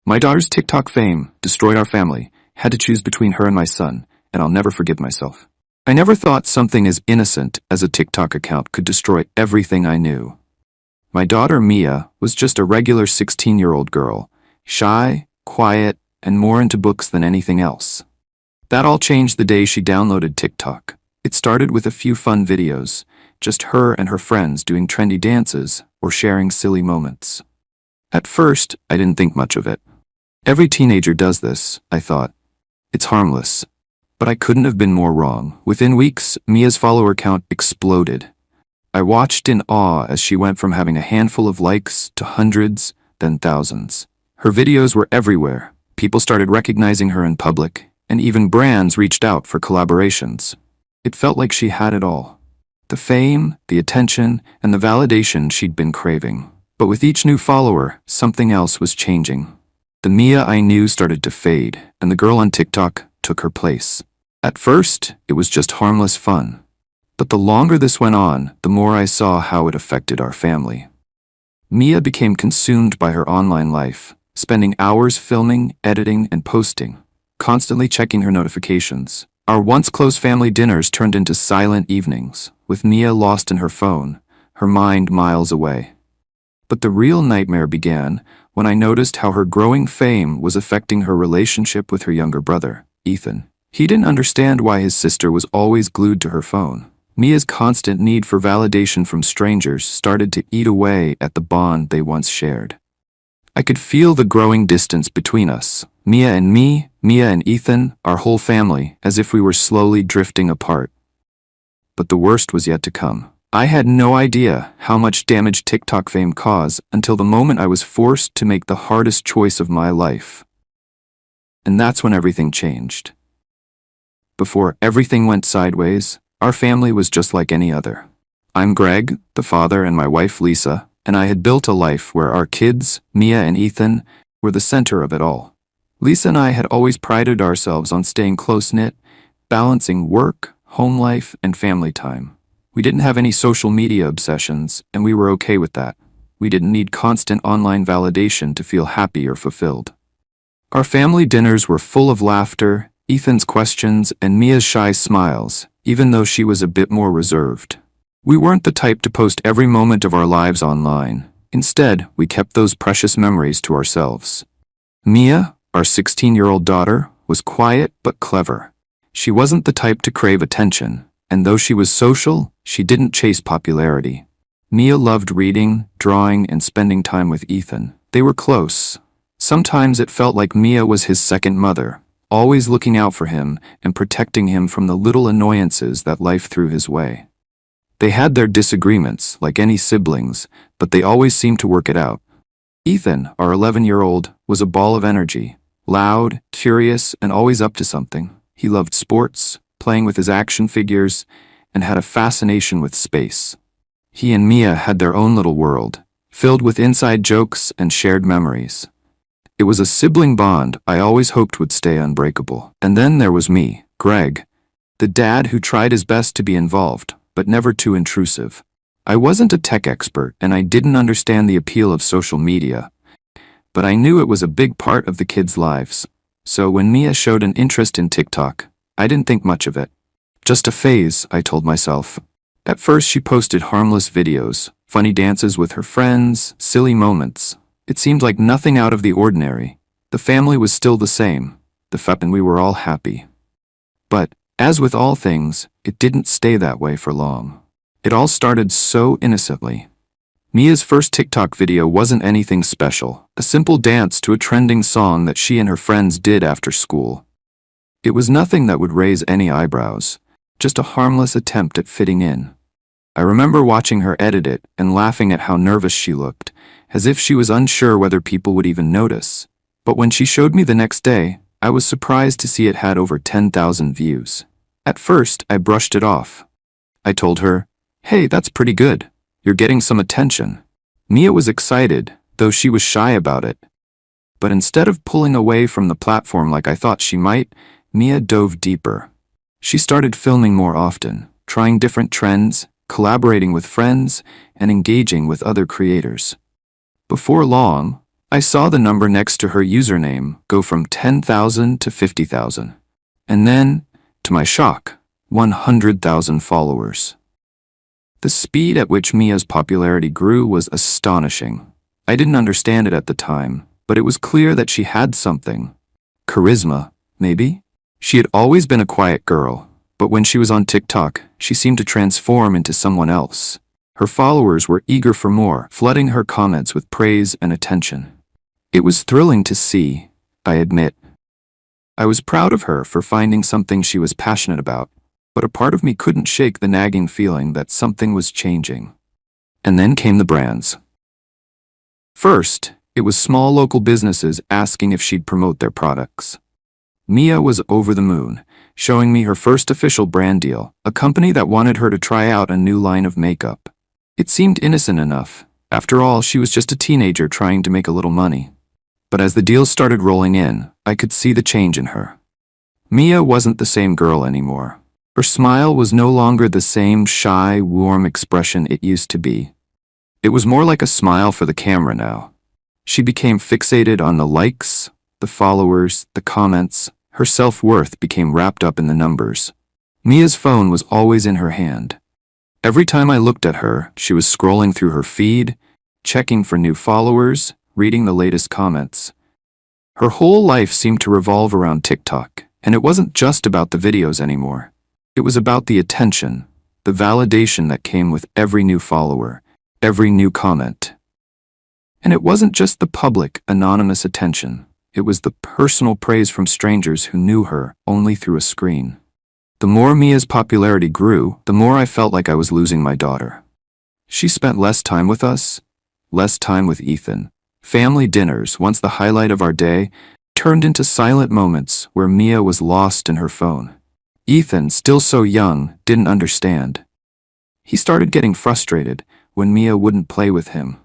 My daughter's TikTok fame destroyed our family. Had to choose between her and my son, and I'll never forgive myself. I never thought something as innocent as a TikTok account could destroy everything I knew. My daughter Mia was just a regular 16-year-old girl, shy, quiet, and more into books than anything else. That all changed the day she downloaded TikTok. It started with a few fun videos, just her and her friends doing trendy dances or sharing silly moments. At first, I didn't think much of it. Every teenager does this, I thought. It's harmless. But I couldn't have been more wrong. Within weeks, Mia's follower count exploded. I watched in awe as she went from having a handful of likes to hundreds, then thousands. Her videos were everywhere. People started recognizing her in public, and even brands reached out for collaborations. It felt like she had it all. The fame, the attention, and the validation she'd been craving. But with each new follower, something else was changing. The Mia I knew started to fade, and the girl on TikTok took her place. At first, it was just harmless fun. But the longer this went on, the more I saw how it affected our family. Mia became consumed by her online life, spending hours filming, editing, and posting, constantly checking her notifications. Our once close family dinners turned into silent evenings, with Mia lost in her phone, her mind miles away. But the real nightmare began when I noticed how her growing fame was affecting her relationship with her younger brother, Ethan. He didn't understand why his sister was always glued to her phone. Mia's constant need for validation from strangers started to eat away at the bond they once shared. I could feel the growing distance between us, Mia and me, Mia and Ethan, our whole family, as if we were slowly drifting apart. But the worst was yet to come. I had no idea how much damage TikTok fame caused until the moment I was forced to make the hardest choice of my life. And that's when everything changed. Before everything went sideways, our family was just like any other. I'm Greg, the father, and my wife Lisa, and I had built a life where our kids, Mia and Ethan, were the center of it all. Lisa and I had always prided ourselves on staying close-knit, balancing work, home life, and family time. We didn't have any social media obsessions, and we were okay with that. We didn't need constant online validation to feel happy or fulfilled. Our family dinners were full of laughter, Ethan's questions, and Mia's shy smiles, even though she was a bit more reserved. We weren't the type to post every moment of our lives online. Instead, we kept those precious memories to ourselves. Mia, our 16-year-old daughter, was quiet but clever. She wasn't the type to crave attention, and though she was social, she didn't chase popularity. Mia loved reading, drawing, and spending time with Ethan. They were close. Sometimes it felt like Mia was his second mother, always looking out for him and protecting him from the little annoyances that life threw his way. They had their disagreements, like any siblings, but they always seemed to work it out. Ethan, our 11-year-old, was a ball of energy, loud, curious, and always up to something. He loved sports, playing with his action figures, and had a fascination with space. He and Mia had their own little world, filled with inside jokes and shared memories. It was a sibling bond I always hoped would stay unbreakable. And then there was me, Greg, the dad who tried his best to be involved, but never too intrusive. I wasn't a tech expert, and I didn't understand the appeal of social media, but I knew it was a big part of the kids' lives. So when Mia showed an interest in TikTok, I didn't think much of it. Just a phase, I told myself. At first she posted harmless videos, funny dances with her friends, silly moments. It seemed like nothing out of the ordinary. The family was still the same, and we were all happy. But, as with all things, it didn't stay that way for long. It all started so innocently. Mia's first TikTok video wasn't anything special, a simple dance to a trending song that she and her friends did after school. It was nothing that would raise any eyebrows, just a harmless attempt at fitting in. I remember watching her edit it and laughing at how nervous she looked, as if she was unsure whether people would even notice. But when she showed me the next day, I was surprised to see it had over 10,000 views. At first, I brushed it off. I told her, "Hey, that's pretty good. You're getting some attention." Mia was excited, though she was shy about it. But instead of pulling away from the platform like I thought she might, Mia dove deeper. She started filming more often, trying different trends, collaborating with friends, and engaging with other creators. Before long, I saw the number next to her username go from 10,000 to 50,000. And then, to my shock, 100,000 followers. The speed at which Mia's popularity grew was astonishing. I didn't understand it at the time, but it was clear that she had something. Charisma, maybe? She had always been a quiet girl, but when she was on TikTok, she seemed to transform into someone else. Her followers were eager for more, flooding her comments with praise and attention. It was thrilling to see, I admit. I was proud of her for finding something she was passionate about, but a part of me couldn't shake the nagging feeling that something was changing. And then came the brands. First, it was small local businesses asking if she'd promote their products. Mia was over the moon, showing me her first official brand deal, a company that wanted her to try out a new line of makeup. It seemed innocent enough. After all, she was just a teenager trying to make a little money. But as the deals started rolling in, I could see the change in her. Mia wasn't the same girl anymore. Her smile was no longer the same shy, warm expression it used to be. It was more like a smile for the camera now. She became fixated on the likes, the followers, the comments. Her self-worth became wrapped up in the numbers. Mia's phone was always in her hand. Every time I looked at her, she was scrolling through her feed, checking for new followers, reading the latest comments. Her whole life seemed to revolve around TikTok, and it wasn't just about the videos anymore. It was about the attention, the validation that came with every new follower, every new comment. And it wasn't just the public, anonymous attention. It was the personal praise from strangers who knew her only through a screen. The more Mia's popularity grew, the more I felt like I was losing my daughter. She spent less time with us, less time with Ethan. Family dinners, once the highlight of our day, turned into silent moments where Mia was lost in her phone. Ethan, still so young, didn't understand. He started getting frustrated when Mia wouldn't play with him,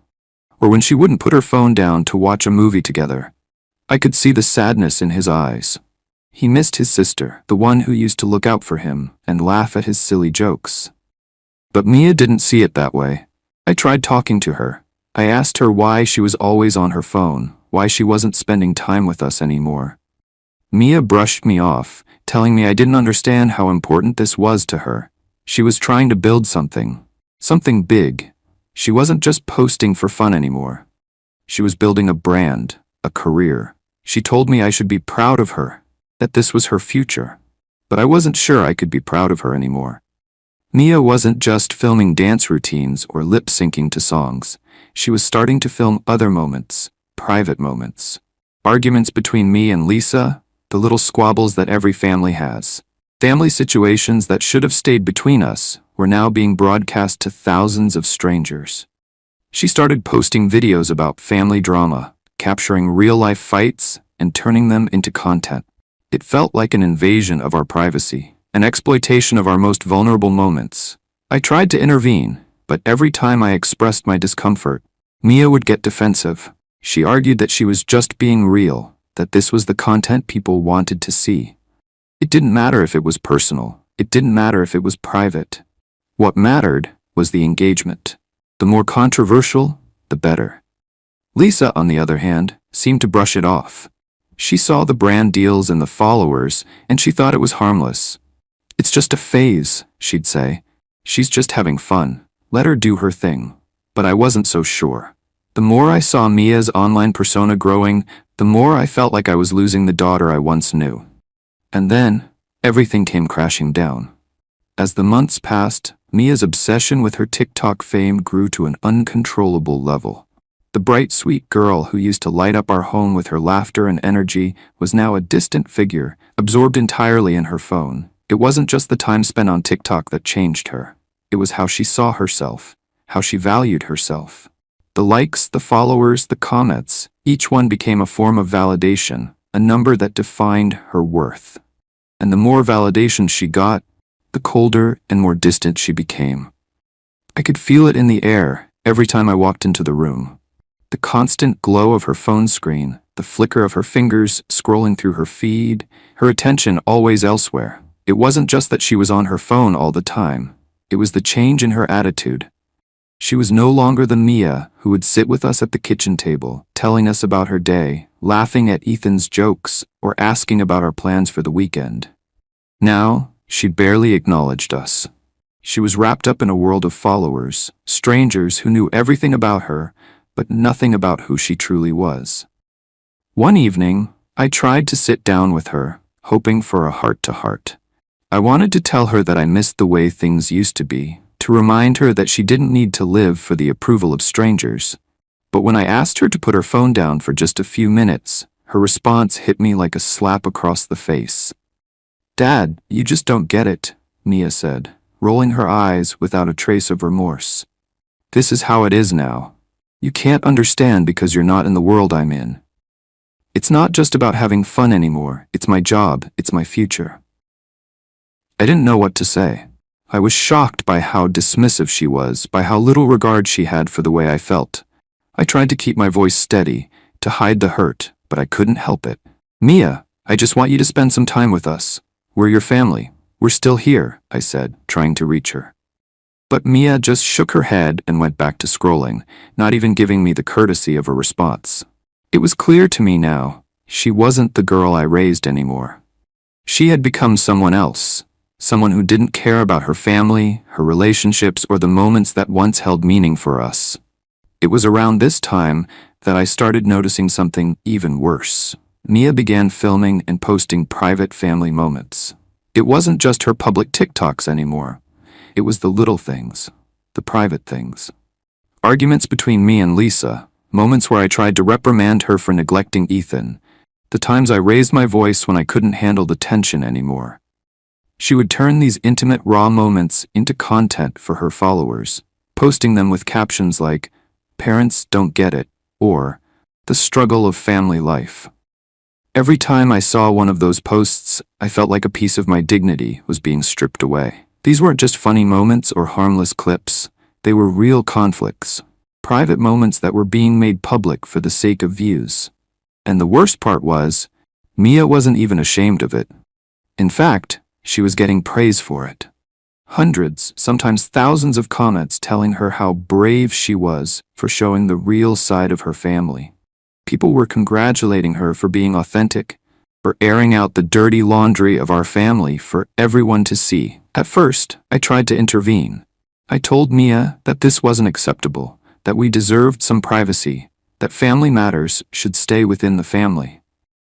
or when she wouldn't put her phone down to watch a movie together. I could see the sadness in his eyes. He missed his sister, the one who used to look out for him and laugh at his silly jokes. But Mia didn't see it that way. I tried talking to her. I asked her why she was always on her phone, why she wasn't spending time with us anymore. Mia brushed me off, telling me I didn't understand how important this was to her. She was trying to build something big. She wasn't just posting for fun anymore. She was building a brand, a career. She told me I should be proud of her, that this was her future. But I wasn't sure I could be proud of her anymore. Mia wasn't just filming dance routines or lip-syncing to songs. She was starting to film other moments, private moments. Arguments between me and Lisa, the little squabbles that every family has. Family situations that should have stayed between us were now being broadcast to thousands of strangers. She started posting videos about family drama, capturing real-life fights and turning them into content. It felt like an invasion of our privacy, an exploitation of our most vulnerable moments. I tried to intervene, but every time I expressed my discomfort, Mia would get defensive. She argued that she was just being real, that this was the content people wanted to see. It didn't matter if it was personal. It didn't matter if it was private. What mattered was the engagement. The more controversial, the better. Lisa, on the other hand, seemed to brush it off. She saw the brand deals and the followers, and she thought it was harmless. "It's just a phase," she'd say. "She's just having fun. Let her do her thing." But I wasn't so sure. The more I saw Mia's online persona growing, the more I felt like I was losing the daughter I once knew. And then, everything came crashing down. As the months passed, Mia's obsession with her TikTok fame grew to an uncontrollable level. The bright, sweet girl who used to light up our home with her laughter and energy was now a distant figure, absorbed entirely in her phone. It wasn't just the time spent on TikTok that changed her. It was how she saw herself, how she valued herself. The likes, the followers, the comments, each one became a form of validation, a number that defined her worth. And the more validation she got, the colder and more distant she became. I could feel it in the air every time I walked into the room. The constant glow of her phone screen, the flicker of her fingers scrolling through her feed, her attention always elsewhere. It wasn't just that she was on her phone all the time. It was the change in her attitude. She was no longer the Mia who would sit with us at the kitchen table, telling us about her day, laughing at Ethan's jokes, or asking about our plans for the weekend. Now, she barely acknowledged us. She was wrapped up in a world of followers, strangers who knew everything about her, but nothing about who she truly was. One evening, I tried to sit down with her, hoping for a heart-to-heart. I wanted to tell her that I missed the way things used to be, to remind her that she didn't need to live for the approval of strangers. But when I asked her to put her phone down for just a few minutes, her response hit me like a slap across the face. "Dad, you just don't get it," Mia said, rolling her eyes without a trace of remorse. "This is how it is now. You can't understand because you're not in the world I'm in. It's not just about having fun anymore. It's my job. It's my future." I didn't know what to say. I was shocked by how dismissive she was, by how little regard she had for the way I felt. I tried to keep my voice steady, to hide the hurt, but I couldn't help it. "Mia, I just want you to spend some time with us. We're your family. We're still here," I said, trying to reach her. But Mia just shook her head and went back to scrolling, not even giving me the courtesy of a response. It was clear to me now, she wasn't the girl I raised anymore. She had become someone else, someone who didn't care about her family, her relationships, or the moments that once held meaning for us. It was around this time that I started noticing something even worse. Mia began filming and posting private family moments. It wasn't just her public TikToks anymore. It was the little things, the private things. Arguments between me and Lisa, moments where I tried to reprimand her for neglecting Ethan, the times I raised my voice when I couldn't handle the tension anymore. She would turn these intimate, raw moments into content for her followers, posting them with captions like, "Parents don't get it," or "The struggle of family life." Every time I saw one of those posts, I felt like a piece of my dignity was being stripped away. These weren't just funny moments or harmless clips. They were real conflicts, private moments that were being made public for the sake of views. And the worst part was, Mia wasn't even ashamed of it. In fact, she was getting praise for it. Hundreds, sometimes thousands of comments telling her how brave she was for showing the real side of her family. People were congratulating her for being authentic, for airing out the dirty laundry of our family for everyone to see. At first, I tried to intervene. I told Mia that this wasn't acceptable, that we deserved some privacy, that family matters should stay within the family.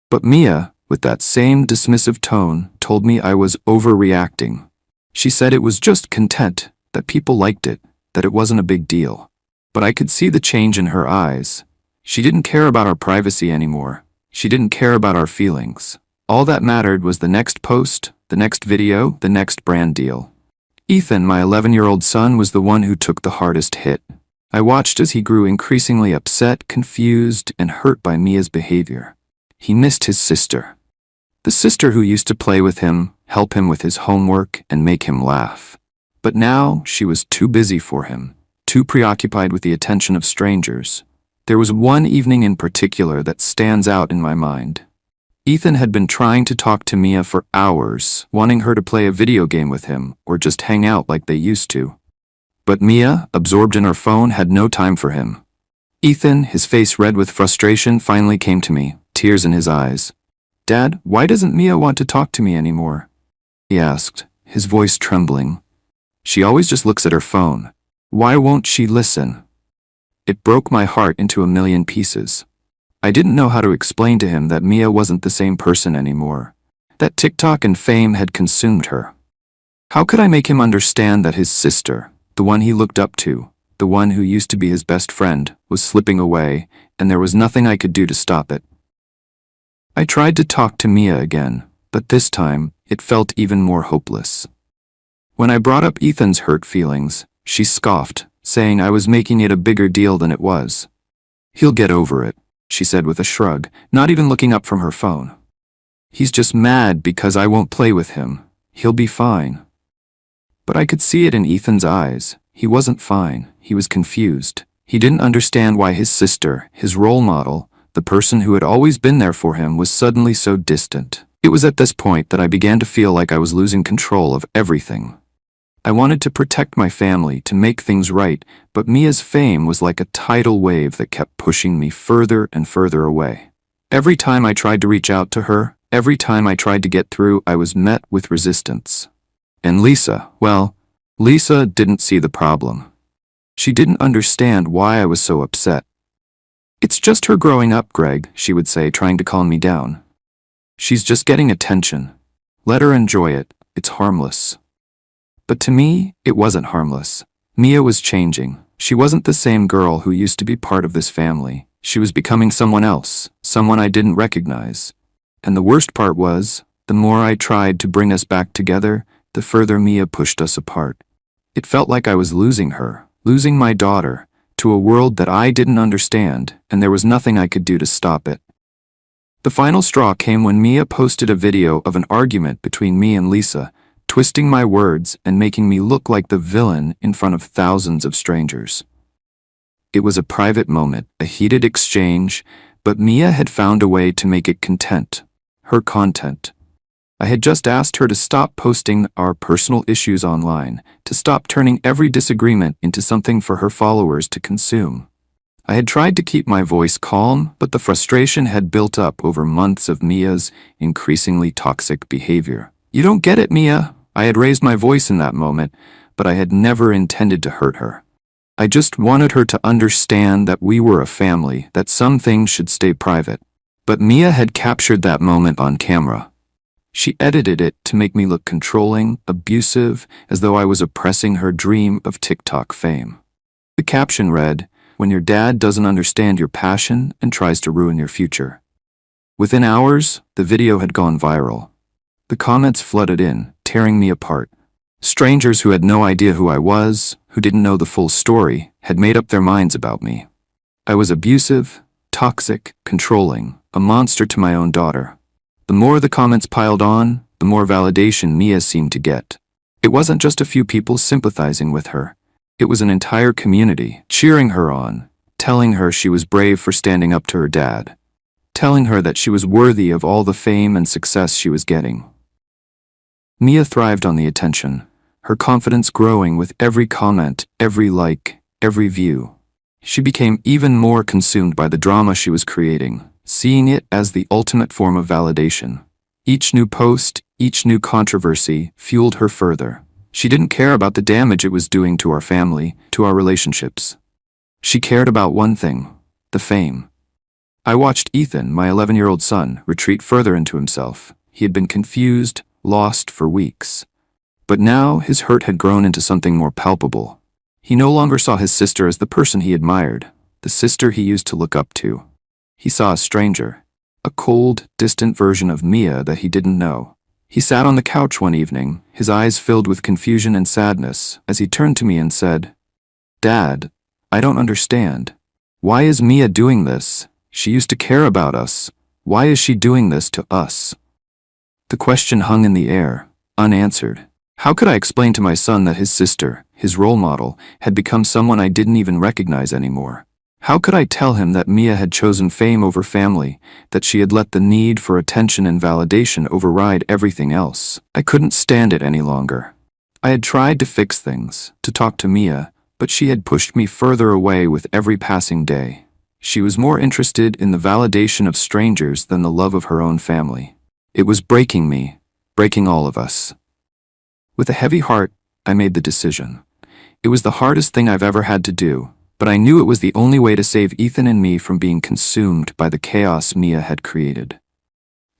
But Mia, with that same dismissive tone, told me I was overreacting. She said it was just content, that people liked it, that it wasn't a big deal. But I could see the change in her eyes. She didn't care about our privacy anymore. She didn't care about our feelings. All that mattered was the next post, the next video, the next brand deal. Ethan, my 11-year-old son, was the one who took the hardest hit. I watched as he grew increasingly upset, confused, and hurt by Mia's behavior. He missed his sister. The sister who used to play with him, help him with his homework, and make him laugh. But now she was too busy for him, too preoccupied with the attention of strangers. There was one evening in particular that stands out in my mind. Ethan had been trying to talk to Mia for hours, wanting her to play a video game with him or just hang out like they used to. But Mia, absorbed in her phone, had no time for him. Ethan, his face red with frustration, finally came to me, tears in his eyes. "Dad, why doesn't Mia want to talk to me anymore?" he asked, his voice trembling. "She always just looks at her phone. Why won't she listen?" It broke my heart into a million pieces. I didn't know how to explain to him that Mia wasn't the same person anymore, that TikTok and fame had consumed her. How could I make him understand that his sister, the one he looked up to, the one who used to be his best friend, was slipping away, and there was nothing I could do to stop it? I tried to talk to Mia again, but this time, it felt even more hopeless. When I brought up Ethan's hurt feelings, she scoffed, saying I was making it a bigger deal than it was. "He'll get over it," she said with a shrug, not even looking up from her phone. "He's just mad because I won't play with him. He'll be fine." But I could see it in Ethan's eyes. He wasn't fine. He was confused. He didn't understand why his sister, his role model, the person who had always been there for him, was suddenly so distant. It was at this point that I began to feel like I was losing control of everything. I wanted to protect my family, to make things right, but Mia's fame was like a tidal wave that kept pushing me further and further away. Every time I tried to reach out to her, every time I tried to get through, I was met with resistance. And Lisa, well, Lisa didn't see the problem. She didn't understand why I was so upset. "It's just her growing up, Greg," she would say, trying to calm me down. "She's just getting attention. Let her enjoy it. It's harmless." But to me, it wasn't harmless. Mia was changing. She wasn't the same girl who used to be part of this family. She was becoming someone else, someone I didn't recognize. And the worst part was, the more I tried to bring us back together, the further Mia pushed us apart. It felt like I was losing her, losing my daughter, to a world that I didn't understand, and there was nothing I could do to stop it. The final straw came when Mia posted a video of an argument between me and Lisa, twisting my words and making me look like the villain in front of thousands of strangers. It was a private moment, a heated exchange, but Mia had found a way to make it content, her content. I had just asked her to stop posting our personal issues online, to stop turning every disagreement into something for her followers to consume. I had tried to keep my voice calm, but the frustration had built up over months of Mia's increasingly toxic behavior. "You don't get it, Mia." I had raised my voice in that moment, but I had never intended to hurt her. I just wanted her to understand that we were a family, that some things should stay private. But Mia had captured that moment on camera. She edited it to make me look controlling, abusive, as though I was oppressing her dream of TikTok fame. The caption read, "When your dad doesn't understand your passion and tries to ruin your future." Within hours, the video had gone viral. The comments flooded in, tearing me apart. Strangers who had no idea who I was, who didn't know the full story, had made up their minds about me. I was abusive, toxic, controlling, a monster to my own daughter. The more the comments piled on, the more validation Mia seemed to get. It wasn't just a few people sympathizing with her. It was an entire community, cheering her on, telling her she was brave for standing up to her dad, telling her that she was worthy of all the fame and success she was getting. Mia thrived on the attention, her confidence growing with every comment, every like, every view. She became even more consumed by the drama she was creating, seeing it as the ultimate form of validation. Each new post, each new controversy fueled her further. She didn't care about the damage it was doing to our family, to our relationships. She cared about one thing, the fame. I watched Ethan, my 11-year-old son, retreat further into himself. He had been confused, lost for weeks. But now his hurt had grown into something more palpable. He no longer saw his sister as the person he admired, the sister he used to look up to. He saw a stranger, a cold, distant version of Mia that he didn't know. He sat on the couch one evening, his eyes filled with confusion and sadness, as he turned to me and said, "Dad, I don't understand. Why is Mia doing this? She used to care about us. Why is she doing this to us?" The question hung in the air, unanswered. How could I explain to my son that his sister, his role model, had become someone I didn't even recognize anymore? How could I tell him that Mia had chosen fame over family, that she had let the need for attention and validation override everything else? I couldn't stand it any longer. I had tried to fix things, to talk to Mia, but she had pushed me further away with every passing day. She was more interested in the validation of strangers than the love of her own family. It was breaking me, breaking all of us. With a heavy heart, I made the decision. It was the hardest thing I've ever had to do, but I knew it was the only way to save Ethan and me from being consumed by the chaos Mia had created.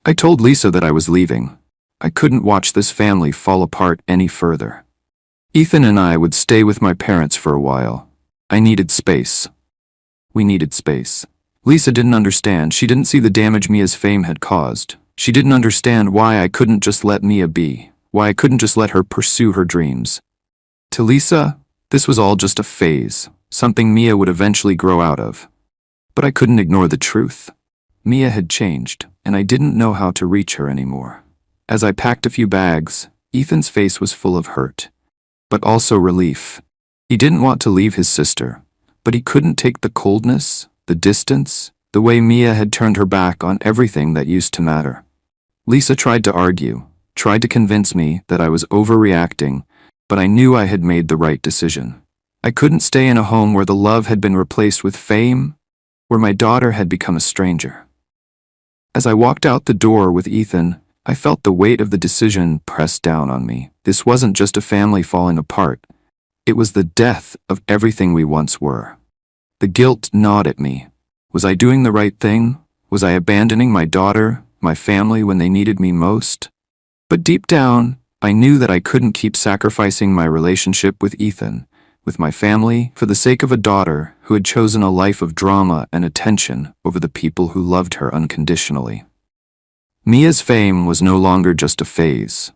I told Lisa that I was leaving. I couldn't watch this family fall apart any further. Ethan and I would stay with my parents for a while. I needed space. We needed space. Lisa didn't understand. She didn't see the damage Mia's fame had caused. She didn't understand why I couldn't just let Mia be, why I couldn't just let her pursue her dreams. To Lisa, this was all just a phase, something Mia would eventually grow out of. But I couldn't ignore the truth. Mia had changed, and I didn't know how to reach her anymore. As I packed a few bags, Ethan's face was full of hurt, but also relief. He didn't want to leave his sister, but he couldn't take the coldness, the distance, the way Mia had turned her back on everything that used to matter. Lisa tried to argue, tried to convince me that I was overreacting, but I knew I had made the right decision. I couldn't stay in a home where the love had been replaced with fame, where my daughter had become a stranger. As I walked out the door with Ethan, I felt the weight of the decision press down on me. This wasn't just a family falling apart. It was the death of everything we once were. The guilt gnawed at me. Was I doing the right thing? Was I abandoning my daughter, my family when they needed me most? But deep down, I knew that I couldn't keep sacrificing my relationship with Ethan, with my family, for the sake of a daughter who had chosen a life of drama and attention over the people who loved her unconditionally. Mia's fame was no longer just a phase.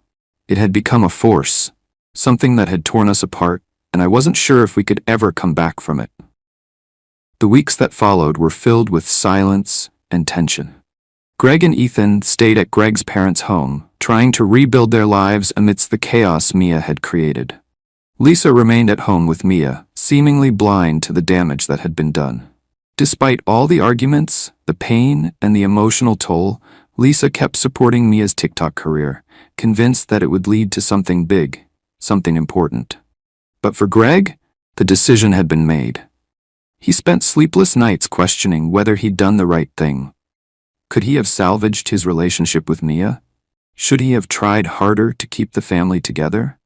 It had become a force, something that had torn us apart, and I wasn't sure if we could ever come back from it. The weeks that followed were filled with silence and tension. Greg and Ethan stayed at Greg's parents' home, trying to rebuild their lives amidst the chaos Mia had created. Lisa remained at home with Mia, seemingly blind to the damage that had been done. Despite all the arguments, the pain, and the emotional toll, Lisa kept supporting Mia's TikTok career, convinced that it would lead to something big, something important. But for Greg, the decision had been made. He spent sleepless nights questioning whether he'd done the right thing. Could he have salvaged his relationship with Mia? Should he have tried harder to keep the family together?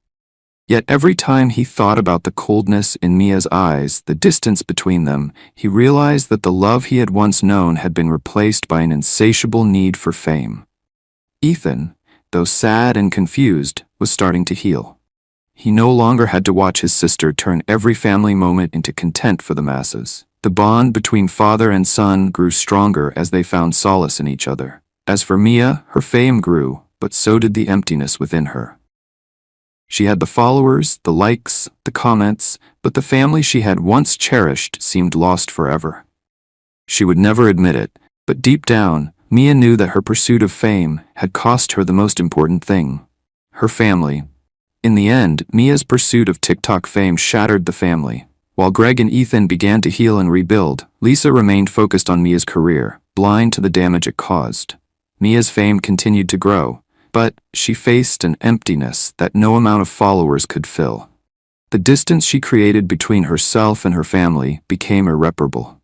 Yet every time he thought about the coldness in Mia's eyes, the distance between them, he realized that the love he had once known had been replaced by an insatiable need for fame. Ethan, though sad and confused, was starting to heal. He no longer had to watch his sister turn every family moment into content for the masses. The bond between father and son grew stronger as they found solace in each other. As for Mia, her fame grew, but so did the emptiness within her. She had the followers, the likes, the comments, but the family she had once cherished seemed lost forever. She would never admit it, but deep down, Mia knew that her pursuit of fame had cost her the most important thing: her family. In the end, Mia's pursuit of TikTok fame shattered the family. While Greg and Ethan began to heal and rebuild, Lisa remained focused on Mia's career, blind to the damage it caused. Mia's fame continued to grow, but she faced an emptiness that no amount of followers could fill. The distance she created between herself and her family became irreparable.